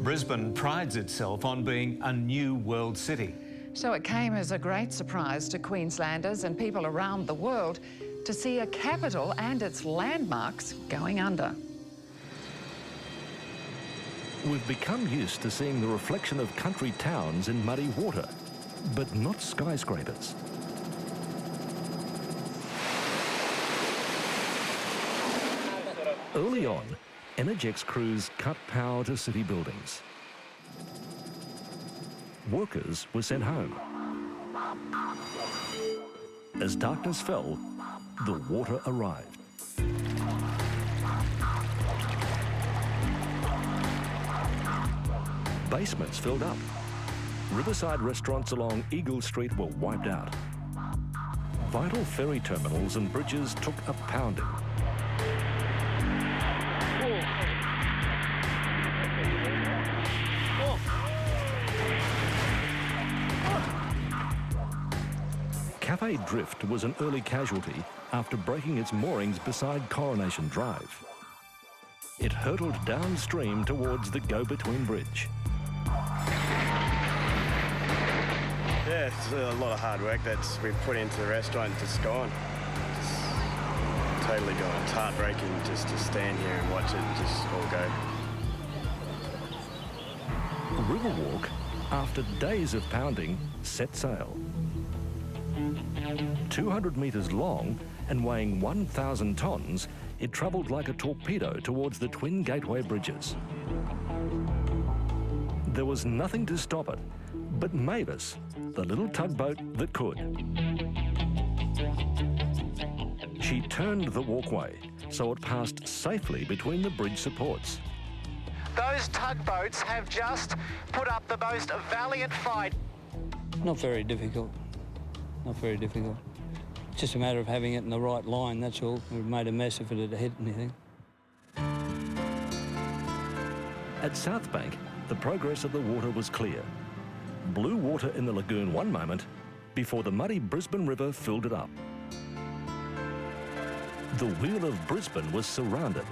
Brisbane prides itself on being a new world city. So it came as a great surprise to Queenslanders and people around the world to see a capital and its landmarks going under. We've become used to seeing the reflection of country towns in muddy water, but not skyscrapers. Early on, Energex crews cut power to city buildings. Workers were sent home. As darkness fell, the water arrived. Basements filled up. Riverside restaurants along Eagle Street were wiped out. Vital ferry terminals and bridges took a pounding. Cafe Drift was an early casualty after breaking its moorings beside Coronation Drive. It hurtled downstream towards the go-between bridge. Yeah, it's a lot of hard work that we've put into the restaurant. Just gone. Just totally gone. It's heartbreaking just to stand here and watch it just all go. Riverwalk, after days of pounding, set sail. 200 metres long and weighing 1,000 tonnes, it travelled like a torpedo towards the twin gateway bridges. There was nothing to stop it but Mavis, the little tugboat that could. She turned the walkway so it passed safely between the bridge supports. Those tugboats have just put up the most valiant fight. Not very difficult. Not very difficult. It's just a matter of having it in the right line, that's all. We've made a mess if it had hit anything. At South Bank, the progress of the water was clear. Blue water in the lagoon one moment before the muddy Brisbane River filled it up. The Wheel of Brisbane was surrounded.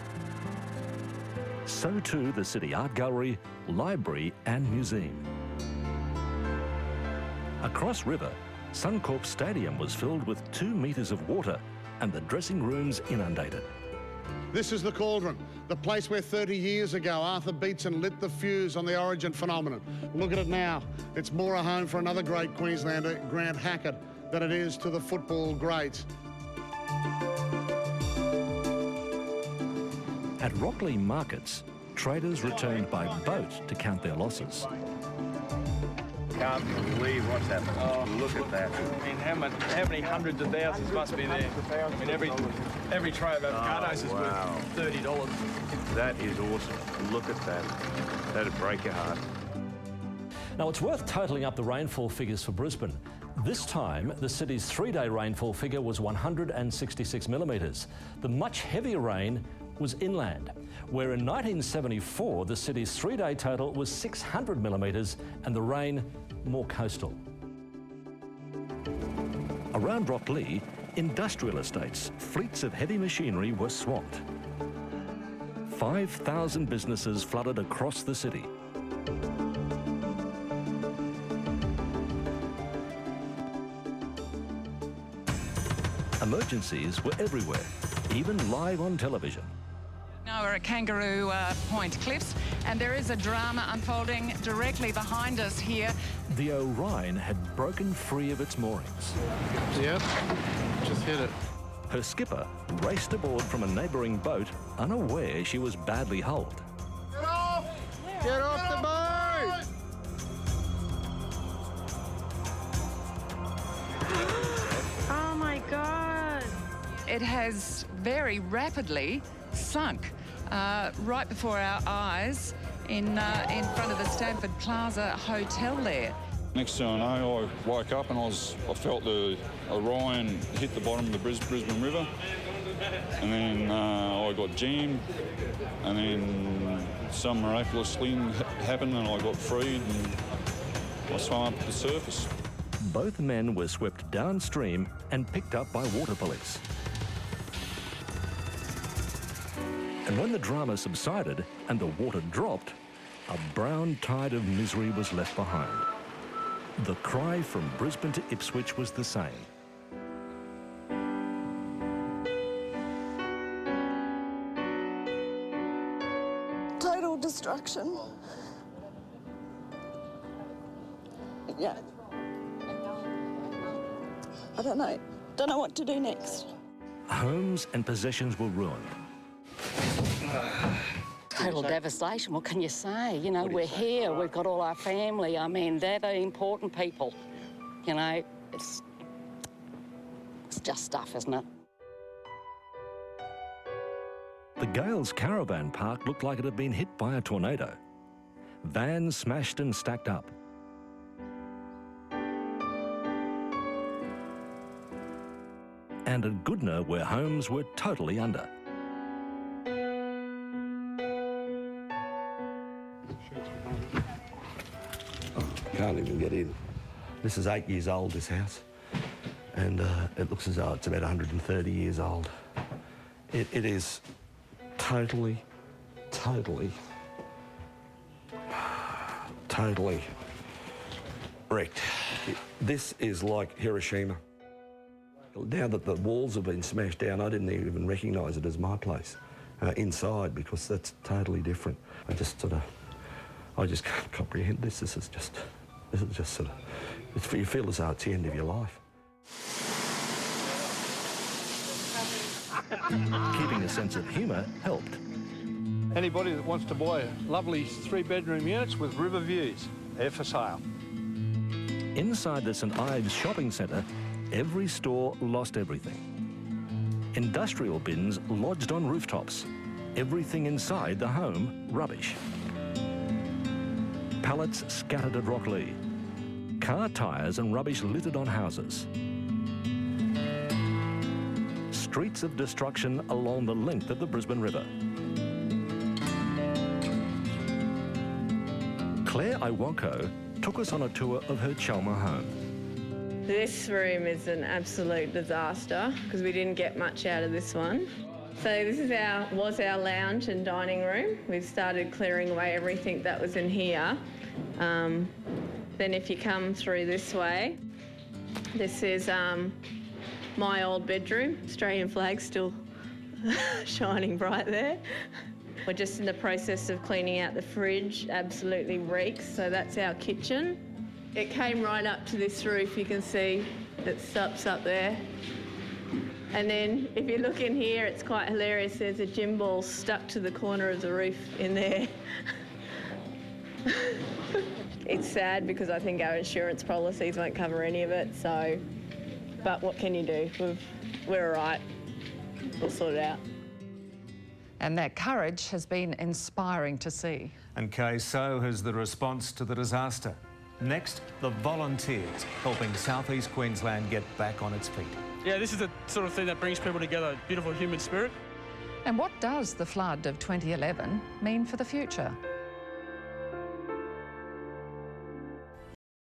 So too the City Art Gallery, Library and Museum. Across river, Suncorp Stadium was filled with 2 metres of water and the dressing rooms inundated. This is the Cauldron, the place where 30 years ago Arthur Beetson lit the fuse on the Origin phenomenon. Look at it now. It's more a home for another great Queenslander, Grant Hackett, than it is to the football greats. At Rockley markets, traders returned by boat to count their losses. Can't believe what's happened. Oh, look at that. I mean, how many hundreds of thousands must be there? I mean, every tray of avocados is worth $30. That is awesome. Look at that. That'd break your heart. Now, it's worth totalling up the rainfall figures for Brisbane. This time, the city's 3-day rainfall figure was 166 millimetres. The much heavier rain was inland, where in 1974, the city's 3-day total was 600 millimetres and the rain more coastal. Around Rockley, industrial estates, fleets of heavy machinery were swamped. 5,000 businesses flooded across the city. Emergencies were everywhere, even live on television. Now we're at Kangaroo Point Cliffs, and there is a drama unfolding directly behind us here. The Orion had broken free of its moorings. Yep, just hit it. Her skipper raced aboard from a neighbouring boat, unaware she was badly hulled. Get off! Get off the boat! Oh my God! It has very rapidly sunk right before our eyes in front of the Stanford Plaza Hotel there. Next thing I know, I woke up and I felt the Orion hit the bottom of the Brisbane River, and then I got jammed, and then some miraculous thing happened and I got freed and I swam up to the surface. Both men were swept downstream and picked up by water police. And when the drama subsided and the water dropped, a brown tide of misery was left behind. The cry from Brisbane to Ipswich was the same. Total destruction. Yeah. I don't know what to do next. Homes and possessions were ruined. Total devastation, what can you say? You know, we're here, we've got all our family. I mean, they're the important people. You know, it's just stuff, isn't it? The Gales caravan park looked like it had been hit by a tornado. Vans smashed and stacked up. And at Goodna, where homes were totally under. Can't even get in. This is 8 years old, this house, and it looks as though it's about 130 years old. It is totally wrecked. This is like Hiroshima. Now that the walls have been smashed down, I didn't even recognise it as my place inside, because that's totally different. I just can't comprehend this. This is just sort of, you feel as though it's the end of your life. Keeping a sense of humour helped. Anybody that wants to buy lovely 3-bedroom units with river views, they're for sale. Inside the St Ives shopping centre, every store lost everything. Industrial bins lodged on rooftops. Everything inside the home, rubbish. Pallets scattered at Rocklea. Car tyres and rubbish littered on houses. Streets of destruction along the length of the Brisbane River. Claire Iwanko took us on a tour of her Chalmer home. This room is an absolute disaster because we didn't get much out of this one. So this is was our lounge and dining room. We've started clearing away everything that was in here. Then if you come through this way, this is my old bedroom. Australian flag still shining bright there. We're just in the process of cleaning out the fridge. Absolutely reeks, so that's our kitchen. It came right up to this roof. You can see it stops up there. And then if you look in here, it's quite hilarious. There's a gym ball stuck to the corner of the roof in there. It's sad because I think our insurance policies won't cover any of it, so, but what can you do? We're all right. We'll sort it out. And that courage has been inspiring to see. And Kay, so has the response to the disaster. Next, the volunteers helping South East Queensland get back on its feet. Yeah, this is the sort of thing that brings people together, beautiful human spirit. And what does the flood of 2011 mean for the future?